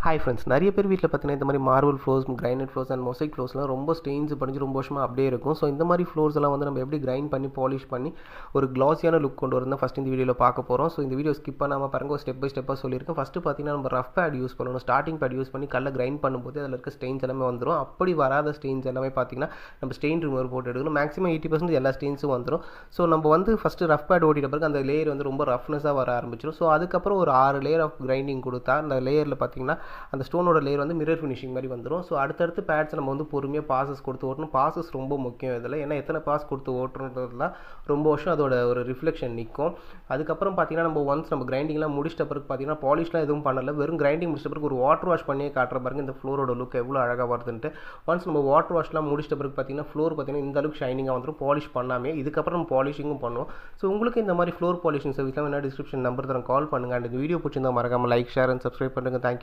Hi friends, நிறைய பேர் வீட்டில் பார்த்தீங்கன்னா இந்த மாதிரி marble floors, granite floors and mosaic ஃப்ளோர்ஸ்லாம் ரொம்ப ஸ்டெயின்ஸ் படிஞ்சு ரொம்ப வருஷமாக அப்படியே இருக்கும். ஸோ இந்த மாதிரி ஃப்ளோர்ஸ் எல்லாம் வந்து நம்ம எப்படி கிரைண்ட் பண்ணி பாலிஷ் பண்ணி ஒரு கிளாஸியான லுக் கொண்டு வரணும் ஃபஸ்ட் இந்த வீடியோவில் பார்க்க போகிறோம். ஸோ இந்த வீடியோ ஸ்கிப் பண்ணாமல் பாருங்கள், ஒரு ஸ்டெப் பை ஸ்டெப்பாக சொல்லியிருக்கேன். ஃபஸ்ட்டு பார்த்தீங்கன்னா நம்ம ரஃப் பேட் யூஸ் பண்ணணும். ஸ்டார்டிங் பேட் யூஸ் பண்ணி கல்ல கிரைண்ட் பண்ணும்போது அதில் இருக்க ஸ்டெயின்ஸ் எல்லாமே வந்துடும். அப்படி வராத ஸ்டெயின்ஸ் எல்லாமே பார்த்தீங்கன்னா நம்ம ஸ்டெயின் ரிமூவர் போட்டு எடுக்கணும். மேக்ஸிமம் 80% எல்லா ஸ்டெயின்ஸும் வந்துடும். ஸோ நம்ம வந்து ஃபஸ்ட்டு ரஃப் பேட் ஓட்டிட்ட பிறகு அந்த லேயர் வந்து ரொம்ப ரஃப்னஸாக வர ஆரம்பிச்சிடும். ஸோ அதுக்கப்புறம் ஒரு 6 லேயர் ஆஃப் கிரைண்டிங் கொடுத்தா அந்த லேயரில் பார்த்தீங்கன்னா அந்த ஸ்டோனோட லேயர் வந்து மிரர் ஃபினிஷிங் மாதிரி வந்துடும். ஸோ அடுத்தடுத்து பேட்ஸ் நம்ம வந்து பொறுமையாக பாசஸ் கொடுத்து ஓட்டணும். பாசஸ் ரொம்ப முக்கியம் இதில். ஏன்னா எத்தனை பாஸ் கொடுத்து ஓட்டுறதுலாம் ரொம்ப வருஷம் அதோட ஒரு ரிஃப்ளெக்ஷன் நிற்கும். அதுக்கப்புறம் பார்த்தீங்கன்னா நம்ம ஒன்ஸ் நம்ம கிரைண்டிங்லாம் முடிச்சிட்ட பிறகு பார்த்தீங்கன்னா பாலிஷ்லாம் எதுவும் பண்ணல, வெறும் கிரைண்டிங் முடிச்சிட்ட பிறகு ஒரு வாட்டர் வாஷ் பண்ணியே காட்டுற பாருங்க இந்த ஃப்ளோரோட லுக் எவ்வளோ அழகாக வருதுன்ட்டு. ஒன்ஸ் நம்ம வாட்டர் வாஷ்லாம் முடிச்சிட்ட பிறகு பார்த்தீங்கன்னா ஃப்ளோர் பார்த்தீங்கன்னா இந்த அளவுக்கு ஷைனிங்காக வந்துடும் பாலிஷ் பண்ணாமே. இதுக்கப்புறம் நம்ம பாலிஷிங்கும் பண்ணுவோம். ஸோ உங்களுக்கு இந்த மாதிரி ஃப்ளோர் பாலிஷிங் சர்வீஸ்லாம் வேணா டிஸ்கிரிப்ஷன் நம்பர் தரேன், கால் பண்ணுங்கள். அண்ட் இந்த வீடியோ பிடிச்சிருந்தா மறக்காமல் லைக், ஷேர் அண்ட் சப்ஸ்கிரைப் பண்ணுங்கள். தேங்க்யூ.